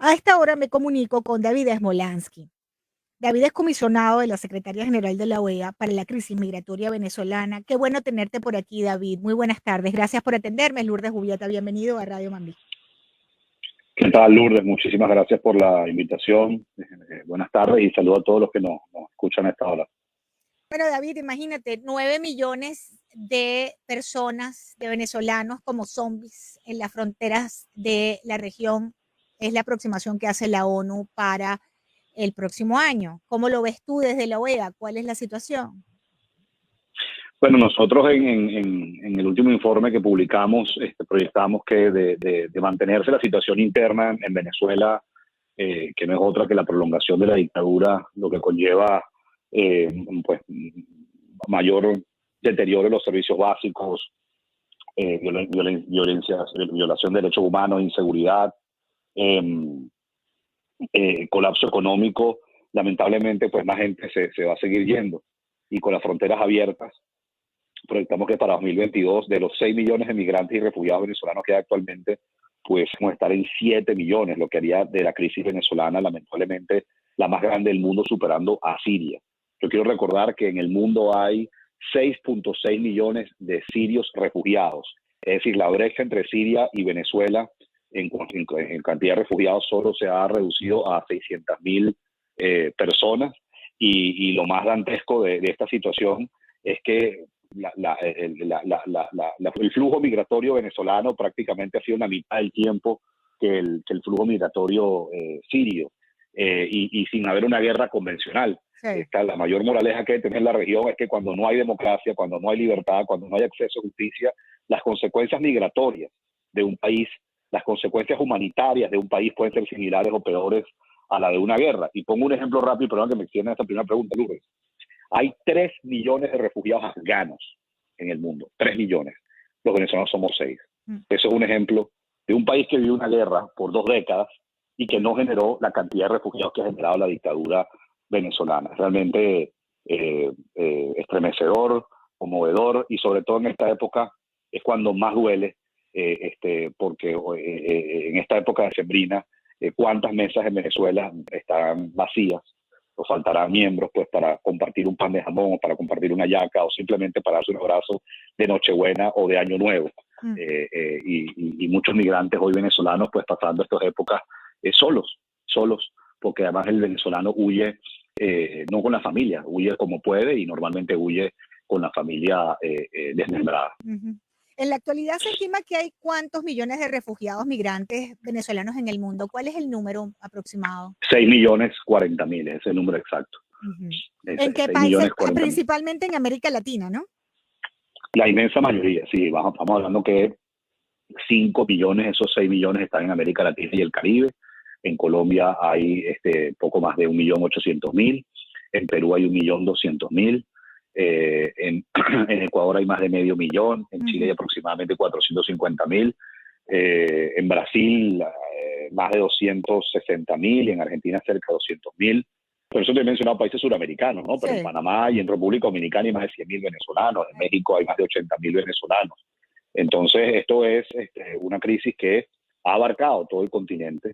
A esta hora me comunico con David Smolansky. David es comisionado de la Secretaría General de la OEA para la crisis migratoria venezolana. Qué bueno tenerte por aquí, David. Muy buenas tardes. Gracias por atenderme. Es Lourdes Jubieta. Bienvenido a Radio Mambí. ¿Qué tal, Lourdes? Muchísimas gracias por la invitación. Buenas tardes y saludo a todos los que nos escuchan a esta hora. Bueno, David, imagínate, 9 millones de personas, de venezolanos como zombies en las fronteras de la región. Es la aproximación que hace la ONU para el próximo año. ¿Cómo lo ves tú desde la OEA? ¿Cuál es la situación? Bueno, nosotros en el último informe que publicamos proyectamos que de mantenerse la situación interna en Venezuela, que no es otra que la prolongación de la dictadura, lo que conlleva pues mayor deterioro de los servicios básicos, violación de derechos humanos, inseguridad, colapso económico. Lamentablemente, pues más gente se va a seguir yendo. Y con las fronteras abiertas, proyectamos que para 2022, de los 6 millones de migrantes y refugiados venezolanos que hay actualmente, pues vamos a estar en 7 millones, lo que haría de la crisis venezolana, lamentablemente, la más grande del mundo, superando a Siria. Yo quiero recordar que en el mundo hay 6.6 millones de sirios refugiados. Es decir, la brecha entre Siria y Venezuela en cantidad de refugiados solo se ha reducido a 600.000 personas. Y lo más dantesco de esta situación es que el flujo migratorio venezolano prácticamente ha sido la mitad del tiempo que el flujo migratorio sirio, y sin haber una guerra convencional. Sí. La mayor moraleja que tiene la región es que cuando no hay democracia, cuando no hay libertad, cuando no hay acceso a justicia, las consecuencias migratorias de un país, las consecuencias humanitarias de un país pueden ser similares o peores a la de una guerra. Y pongo un ejemplo rápido, perdón que me extienda esta primera pregunta, Lourdes. Hay 3 millones de refugiados afganos en el mundo, 3 millones. Los venezolanos somos 6. Eso es un ejemplo de un país que vivió una guerra por 2 décadas y que no generó la cantidad de refugiados que ha generado la dictadura venezolana. Es realmente estremecedor, conmovedor, y sobre todo en esta época es cuando más duele, porque en esta época decembrina, cuántas mesas en Venezuela están vacías, o faltarán miembros pues para compartir un pan de jamón, o para compartir una hallaca, o simplemente para darse un abrazo de Nochebuena o de Año Nuevo. Y muchos migrantes hoy venezolanos pues pasando estas épocas solos, porque además el venezolano huye no con la familia, huye como puede, y normalmente huye con la familia desmembrada. En la actualidad se estima que hay ¿cuántos millones de refugiados migrantes venezolanos en el mundo? ¿Cuál es el número aproximado? 6.040.000 es el número exacto. ¿En qué países? Principalmente en América Latina, ¿no? La inmensa mayoría, sí. Estamos hablando que 5 millones, esos 6 millones están en América Latina y el Caribe. En Colombia hay poco más de 1.800.000. En Perú hay 1.200.000. En Ecuador hay más de 500.000, en Chile hay aproximadamente 450.000, en Brasil más de 260.000, y en Argentina cerca de 200.000. Por eso te he mencionado países suramericanos, ¿no? Pero sí, en Panamá y en República Dominicana hay más de 100.000 venezolanos, en México hay más de 80.000 venezolanos. Entonces esto es una crisis que ha abarcado todo el continente,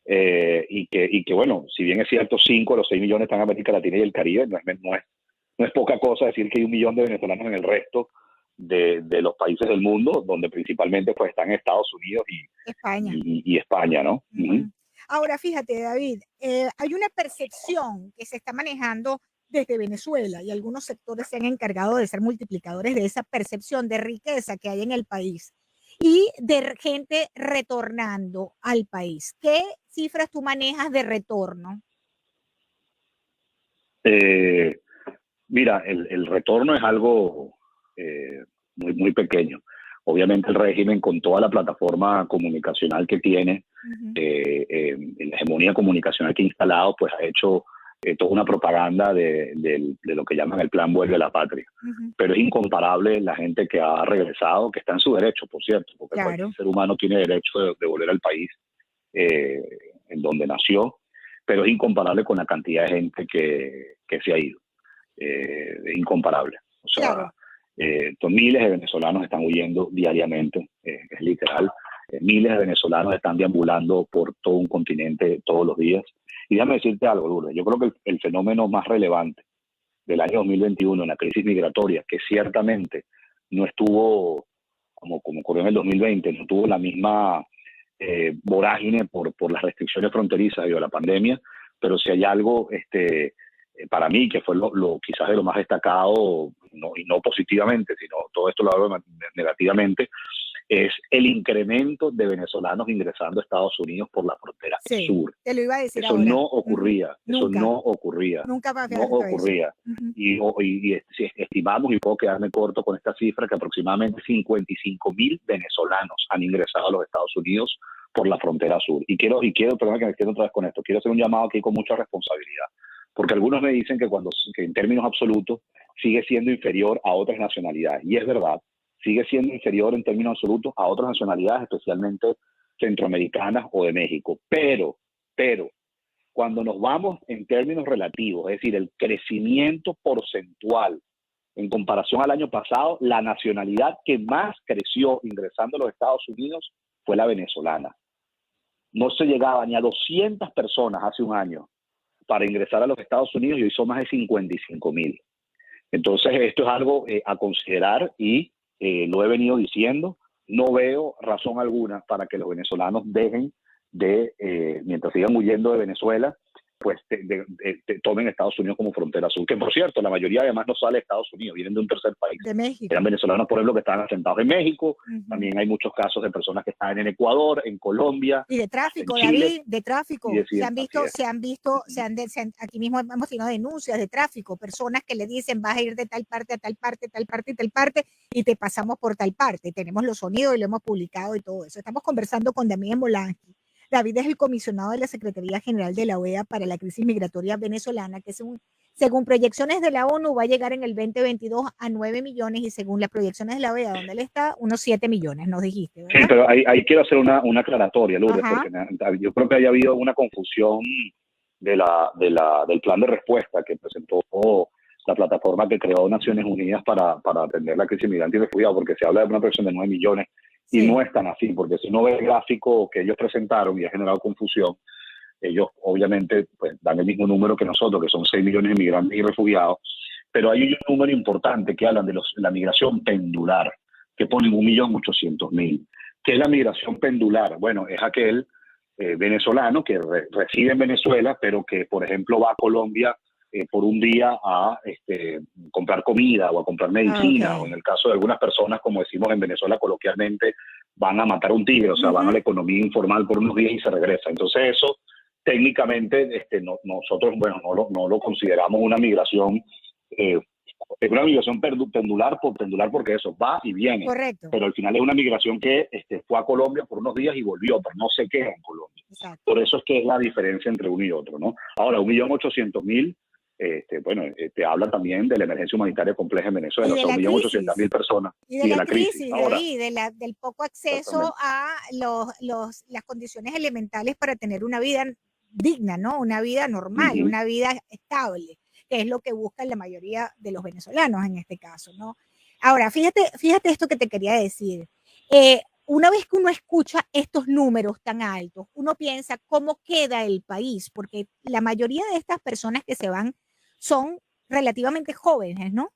y que bueno, si bien es cierto, 5 de los 6 millones están en América Latina y el Caribe, no es poca cosa decir que hay 1 millón de venezolanos en el resto de los países del mundo, donde principalmente pues están Estados Unidos y España, ¿no? Ahora, fíjate, David, hay una percepción que se está manejando desde Venezuela, y algunos sectores se han encargado de ser multiplicadores de esa percepción de riqueza que hay en el país y de gente retornando al país. ¿Qué cifras tú manejas de retorno? Mira, el retorno es algo muy pequeño. Obviamente el régimen, con toda la plataforma comunicacional que tiene, la hegemonía comunicacional que ha instalado, pues ha hecho toda una propaganda de lo que llaman el plan Vuelve a la Patria. Pero es incomparable la gente que ha regresado, que está en su derecho, por cierto, porque cualquier ser humano tiene derecho de volver al país en donde nació, pero es incomparable con la cantidad de gente que se ha ido. Incomparable. O sea, miles de venezolanos están huyendo diariamente, es literal. Miles de venezolanos están deambulando por todo un continente todos los días. Y déjame decirte algo, Lourdes, yo creo que el fenómeno más relevante del año 2021 en la crisis migratoria, que ciertamente no estuvo como ocurrió en el 2020, no tuvo la misma vorágine por las restricciones fronterizas debido a la pandemia, pero si hay algo para mí que fue quizás de lo más destacado, y no positivamente, sino todo esto lo hablo negativamente, es el incremento de venezolanos ingresando a Estados Unidos por la frontera sur. Te lo iba a decir eso ahora. No ocurría, Nunca. eso no ocurría. Nunca va a no ocurría. Y estimamos, y puedo quedarme corto con esta cifra, que aproximadamente 55,000 venezolanos han ingresado a los Estados Unidos por la frontera sur. Y quiero, perdón que me quedo otra vez con esto, quiero hacer un llamado aquí con mucha responsabilidad, porque algunos me dicen que en términos absolutos sigue siendo inferior a otras nacionalidades, y es verdad, sigue siendo inferior en términos absolutos a otras nacionalidades, especialmente centroamericanas o de México, pero cuando nos vamos en términos relativos, es decir, el crecimiento porcentual en comparación al año pasado, la nacionalidad que más creció ingresando a los Estados Unidos fue la venezolana. No se llegaba ni a 200 personas hace un año para ingresar a los Estados Unidos y hoy son más de 55,000. Entonces, esto es algo a considerar y lo he venido diciendo. No veo razón alguna para que los venezolanos dejen mientras sigan huyendo de Venezuela, pues tomen Estados Unidos como frontera sur, que por cierto, la mayoría además no sale de Estados Unidos, vienen de un tercer país. De México. Eran venezolanos, por ejemplo, que estaban asentados en México. También hay muchos casos de personas que están en Ecuador, en Colombia. Y de tráfico, Chile, David, de tráfico. Aquí mismo hemos tenido denuncias de tráfico, personas que le dicen vas a ir de tal parte a tal parte, tal parte y tal parte, y te pasamos por tal parte. Tenemos los sonidos y lo hemos publicado y todo eso. Estamos conversando con Damián Molangi. David es el comisionado de la Secretaría General de la OEA para la crisis migratoria venezolana, que según proyecciones de la ONU va a llegar en el 2022 a 9 millones y según las proyecciones de la OEA, donde él está, unos 7 millones, nos dijiste, ¿verdad? Sí, pero ahí quiero hacer una aclaratoria, Lourdes, porque yo creo que haya habido una confusión del plan de respuesta que presentó la plataforma que creó Naciones Unidas para atender la crisis migrante y refugiados, porque se habla de una proyección de 9 millones. Sí. Y no es tan así, porque si uno ve el gráfico que ellos presentaron y ha generado confusión, ellos obviamente pues, dan el mismo número que nosotros, que son 6 millones de migrantes y refugiados, pero hay un número importante que hablan de la migración pendular, que ponen 1.800.000. ¿Qué es la migración pendular? Bueno, es aquel venezolano que reside en Venezuela, pero que, por ejemplo, va a Colombia por un día a comprar comida o a comprar medicina, o en el caso de algunas personas, como decimos en Venezuela coloquialmente, van a matar un tigre, o sea, van a la economía informal por unos días y se regresan. Entonces eso, técnicamente, nosotros, bueno, no lo consideramos una migración, es una migración pendular porque eso va y viene. Correcto. Pero al final es una migración que fue a Colombia por unos días y volvió, pero no se queda en Colombia. Exacto. Por eso es que es la diferencia entre uno y otro, ¿no? Ahora, 1.800.000, te habla también de la emergencia humanitaria compleja en Venezuela, o sea, 1.800.000 personas. Y de la crisis, ahora, del poco acceso a las condiciones elementales para tener una vida digna, ¿no? Una vida normal, una vida estable, que es lo que buscan la mayoría de los venezolanos en este caso, ¿no? Ahora, fíjate esto que te quería decir. Una vez que uno escucha estos números tan altos, uno piensa cómo queda el país, porque la mayoría de estas personas que se van son relativamente jóvenes, ¿no?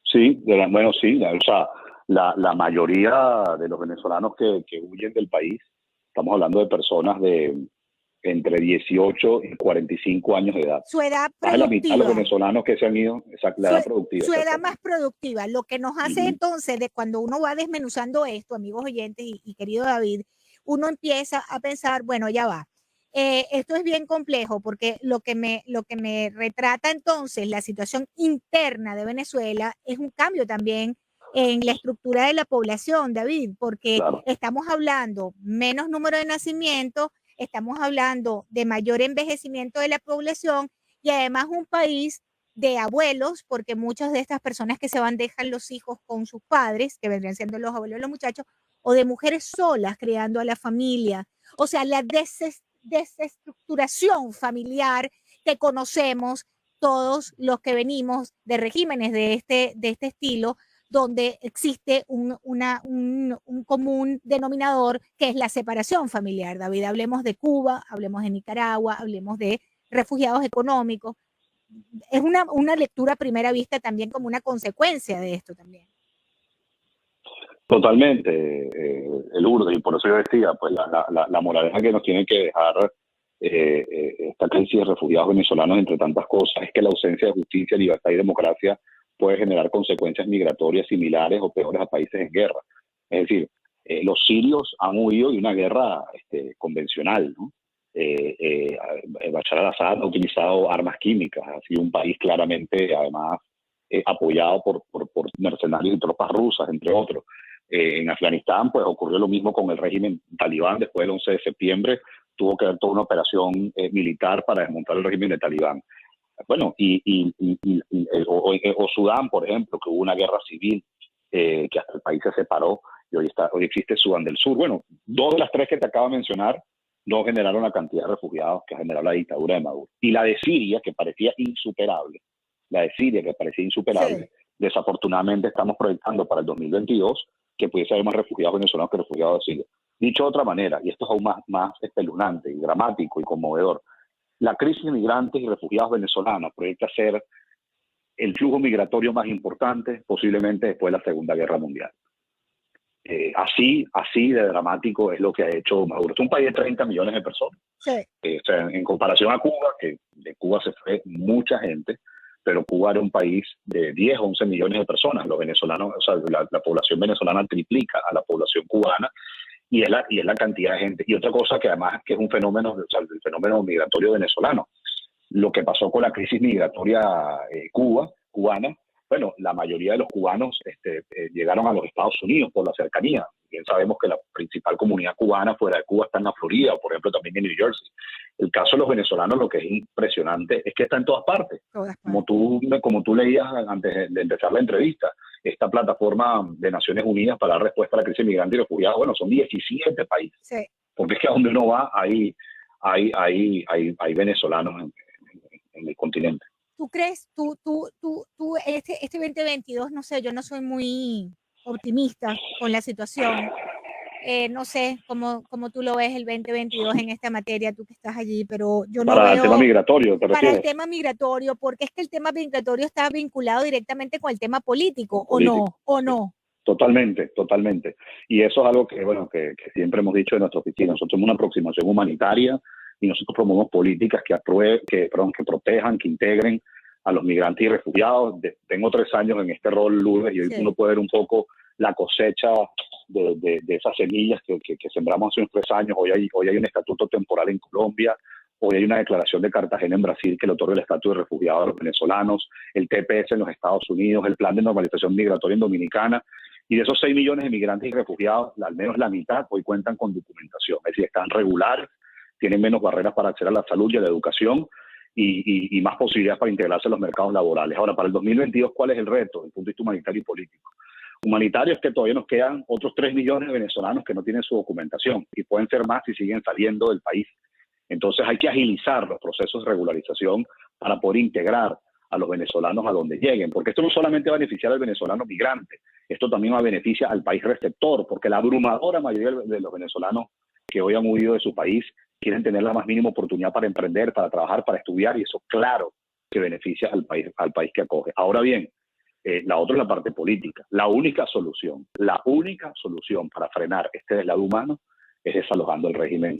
Sí, bueno, sí, o sea, la mayoría de los venezolanos que huyen del país, estamos hablando de personas de entre 18 y 45 años de edad. Su edad productiva. Más de la mitad de los venezolanos que se han ido, la edad productiva. Su edad más productiva, lo que nos hace entonces, de cuando uno va desmenuzando esto, amigos oyentes y querido David, uno empieza a pensar, bueno, ya va. Esto es bien complejo porque lo que me retrata entonces la situación interna de Venezuela es un cambio también en la estructura de la población, David, porque estamos hablando menos número de nacimientos, estamos hablando de mayor envejecimiento de la población y además un país de abuelos, porque muchas de estas personas que se van dejan los hijos con sus padres, que vendrían siendo los abuelos de los muchachos, o de mujeres solas criando a la familia. O sea, la desestructuración familiar que conocemos todos los que venimos de regímenes de este estilo, donde existe un común denominador que es la separación familiar. David, hablemos de Cuba, hablemos de Nicaragua, hablemos de refugiados económicos. Es una lectura a primera vista también como una consecuencia de esto también. Totalmente, Lourdes, y por eso yo decía, pues la moraleja que nos tiene que dejar esta crisis de refugiados venezolanos, entre tantas cosas, es que la ausencia de justicia, libertad y democracia puede generar consecuencias migratorias similares o peores a países en guerra. Es decir, los sirios han huido de una guerra convencional, ¿no? Bashar al-Assad ha utilizado armas químicas, ha sido un país claramente, además, apoyado por mercenarios y tropas rusas, entre otros. En Afganistán, pues ocurrió lo mismo con el régimen talibán. Después del 11 de septiembre tuvo que haber toda una operación militar para desmontar el régimen de Talibán. Bueno, o Sudán, por ejemplo, que hubo una guerra civil que hasta el país se separó y hoy existe Sudán del Sur. Bueno, dos de las tres que te acabo de mencionar no generaron la cantidad de refugiados que generó la dictadura de Maduro. Y la de Siria, que parecía insuperable, Sí. Desafortunadamente estamos proyectando para el 2022 que pudiese haber más refugiados venezolanos que refugiados de Siria. Dicho de otra manera, y esto es aún más espeluznante y dramático y conmovedor, la crisis de migrantes y refugiados venezolanos proyecta ser el flujo migratorio más importante posiblemente después de la Segunda Guerra Mundial. Así de dramático es lo que ha hecho Maduro. Es un país de 30 millones de personas. Sí. O sea, en comparación a Cuba, que de Cuba se fue mucha gente, pero Cuba era un país de 10 o 11 millones de personas. Los venezolanos, o sea, la población venezolana triplica a la población cubana y es la cantidad de gente. Y otra cosa que además que es un fenómeno, o sea, el fenómeno migratorio venezolano. Lo que pasó con la crisis migratoria cubana, bueno, la mayoría de los cubanos llegaron a los Estados Unidos por la cercanía. Bien sabemos que la principal comunidad cubana fuera de Cuba está en la Florida, o por ejemplo también en New Jersey. El caso de los venezolanos, lo que es impresionante es que está en todas partes. Como tú leías antes de empezar la entrevista, esta plataforma de Naciones Unidas para dar respuesta a la crisis migrante y refugiados, bueno, son 17 países. Sí. Porque es que a donde uno va, hay venezolanos en el continente. ¿Tú crees, este 2022, no sé, yo no soy muy optimista con la situación? No sé cómo tú lo ves el 2022 en esta materia, tú que estás allí, pero yo no veo... Para el tema migratorio, ¿te refieres? Para el tema migratorio, porque es que el tema migratorio está vinculado directamente con el tema político, ¿o no? Totalmente. Y eso es algo que siempre hemos dicho en nuestra oficina. Nosotros somos una aproximación humanitaria y nosotros promovemos políticas que protejan, que integren a los migrantes y refugiados. Tengo 3 años en este rol, Lourdes, y hoy uno puede ver un poco la cosecha de esas semillas que sembramos hace unos 3 años. Hoy hay un estatuto temporal en Colombia, hoy hay una declaración de Cartagena en Brasil que le otorga el estatus de refugiado a los venezolanos, el TPS en los Estados Unidos, el plan de normalización migratoria en Dominicana. Y de esos 6 millones de migrantes y refugiados, al menos la mitad hoy cuentan con documentación, es decir, están regulares, tienen menos barreras para acceder a la salud y a la educación y más posibilidades para integrarse a los mercados laborales. Ahora, para el 2022, ¿cuál es el reto desde el punto de vista humanitario y político? Humanitario es que todavía nos quedan otros 3 millones de venezolanos que no tienen su documentación y pueden ser más si siguen saliendo del país. Entonces hay que agilizar los procesos de regularización para poder integrar a los venezolanos a donde lleguen, porque esto no solamente va a beneficiar al venezolano migrante, esto también va a beneficiar al país receptor, porque la abrumadora mayoría de los venezolanos que hoy han huido de su país quieren tener la más mínima oportunidad para emprender, para trabajar, para estudiar, y eso claro que beneficia al país que acoge. Ahora bien, la otra es la parte política. La única solución para frenar este deslave humano es desalojando el régimen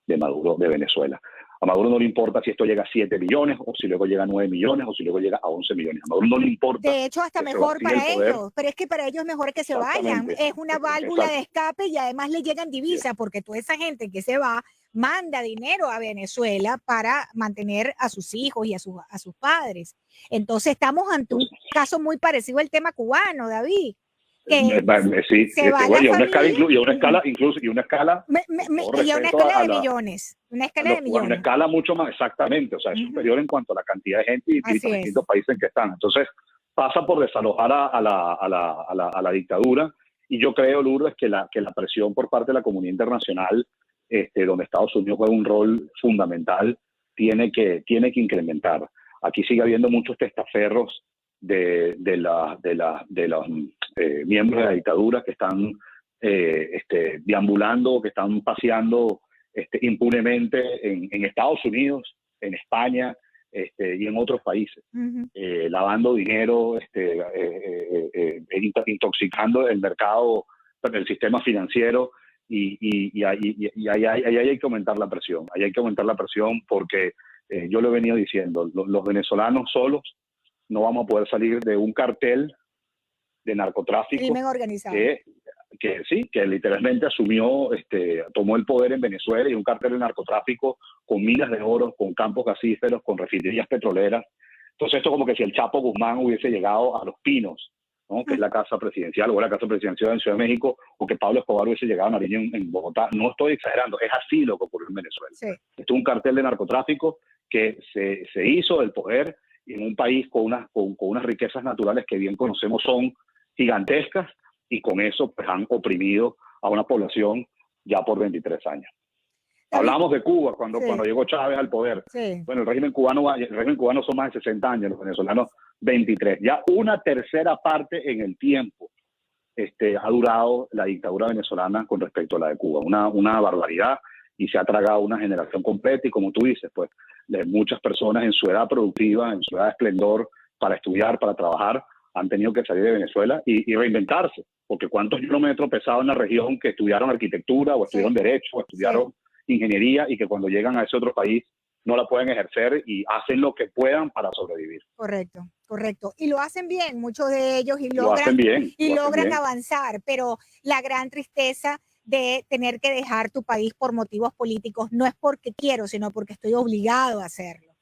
de Maduro de Venezuela. A Maduro no le importa si esto llega a 7 millones, o si luego llega a 9 millones, o si luego llega a 11 millones. A Maduro no le importa. De hecho, hasta mejor para ellos, pero es que para ellos es mejor que se vayan. Es una válvula de escape y además le llegan divisas, porque toda esa gente que se va manda dinero a Venezuela para mantener a sus hijos y a sus padres. Entonces estamos ante un caso muy parecido al tema cubano, David. Sí, y a una escala de millones. Una escala mucho más, exactamente, o sea, es superior en cuanto a la cantidad de gente y distintos países en que están. Entonces, pasa por desalojar a la dictadura, y yo creo, Lourdes, que la presión por parte de la comunidad internacional, donde Estados Unidos juega un rol fundamental, tiene que incrementar. Aquí sigue habiendo muchos testaferros de miembros de la dictadura que están deambulando, que están paseando impunemente en Estados Unidos, en España y en otros países, lavando dinero, intoxicando el mercado, el sistema financiero, y ahí hay que aumentar la presión. Ahí hay que aumentar la presión porque yo lo he venido diciendo, los venezolanos solos no vamos a poder salir de un cartel de narcotráfico crimen organizado. Que literalmente tomó el poder en Venezuela, y un cartel de narcotráfico con minas de oro, con campos gasíferos, con refinerías petroleras. Entonces esto como que si el Chapo Guzmán hubiese llegado a Los Pinos, ¿no? Que es la casa presidencial, o la casa presidencial en Ciudad de México, o que Pablo Escobar hubiese llegado a Nariño en Bogotá. No estoy exagerando, es así lo que ocurrió en Venezuela. Sí. Esto es un cartel de narcotráfico que se hizo del poder en un país con unas riquezas naturales que bien conocemos son gigantescas, y con eso pues han oprimido a una población ya por 23 años. Hablamos de Cuba cuando llegó Chávez al poder. Sí. Bueno, el régimen cubano son más de 60 años, los venezolanos 23. Ya una tercera parte en el tiempo ha durado la dictadura venezolana con respecto a la de Cuba. Una barbaridad, y se ha tragado una generación completa, y como tú dices, pues muchas personas en su edad productiva, en su edad de esplendor, para estudiar, para trabajar, han tenido que salir de Venezuela y reinventarse, porque cuántos yo no me he tropezado en la región que estudiaron arquitectura, o estudiaron derecho, o estudiaron ingeniería, y que cuando llegan a ese otro país no la pueden ejercer y hacen lo que puedan para sobrevivir. Correcto, correcto. Y lo hacen bien, muchos de ellos, y lo hacen bien, logran avanzar, pero la gran tristeza de tener que dejar tu país por motivos políticos no es porque quiero, sino porque estoy obligado a hacerlo.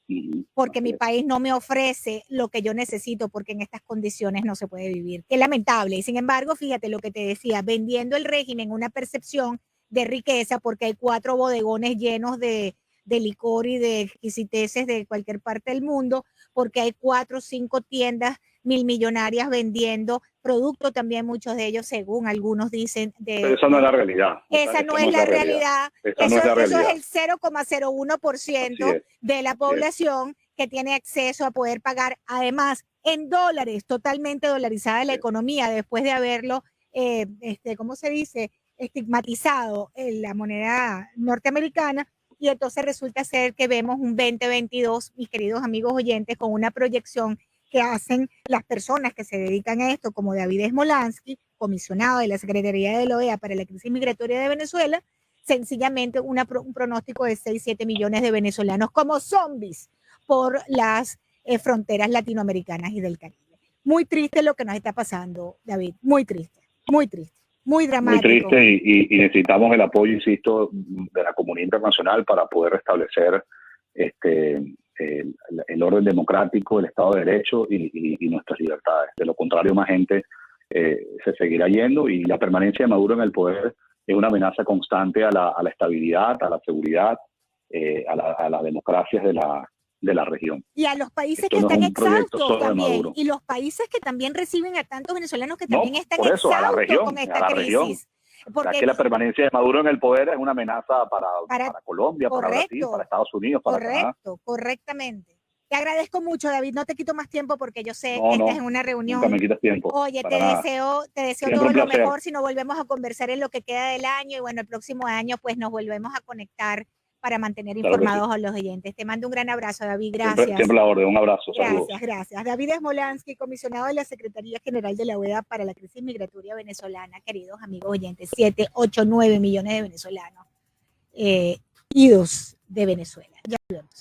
Porque mi país no me ofrece lo que yo necesito, porque en estas condiciones no se puede vivir. Qué lamentable. Y sin embargo, fíjate lo que te decía, vendiendo el régimen una percepción de riqueza, porque hay 4 bodegones llenos de licor y de exquisiteces de cualquier parte del mundo, porque hay 4 o 5 tiendas milmillonarias vendiendo productos, también muchos de ellos, según algunos dicen. Pero esa no es la realidad. Esa no es la realidad. Eso es el 0,01% de la población que tiene acceso a poder pagar, además, en dólares, totalmente dolarizada la economía, después de haberlo, ¿cómo se dice?, estigmatizado en la moneda norteamericana. Y entonces resulta ser que vemos un 2022, mis queridos amigos oyentes, con una proyección que hacen las personas que se dedican a esto, como David Smolansky, comisionado de la Secretaría de la OEA para la crisis migratoria de Venezuela, sencillamente un pronóstico de 6-7 millones de venezolanos como zombies por las fronteras latinoamericanas y del Caribe. Muy triste lo que nos está pasando, David, muy triste, muy triste. Muy dramático. Muy triste, y necesitamos el apoyo, insisto, de la comunidad internacional para poder restablecer el orden democrático, el Estado de Derecho y nuestras libertades. De lo contrario, más gente se seguirá yendo, y la permanencia de Maduro en el poder es una amenaza constante a la estabilidad, a la seguridad, a las democracias de la región. Y a los países que están exhaustos también, y los países que también reciben a tantos venezolanos que también están exhaustos con esta crisis. Porque que la permanencia de Maduro en el poder es una amenaza para Colombia, para Brasil, para Estados Unidos, para Canadá. Correctamente. Te agradezco mucho, David. No te quito más tiempo porque yo sé que estás en una reunión. Nunca me quitas tiempo. Oye, te deseo todo lo mejor. Si no volvemos a conversar en lo que queda del año, y bueno, el próximo año pues nos volvemos a conectar para mantener informados a los oyentes. Te mando un gran abrazo, David. Gracias. Siempre la orden. Un abrazo. Gracias. David Smolansky, comisionado de la Secretaría General de la OEA para la crisis migratoria venezolana. Queridos amigos oyentes, 7, 8, 9 millones de venezolanos idos de Venezuela. Ya vemos.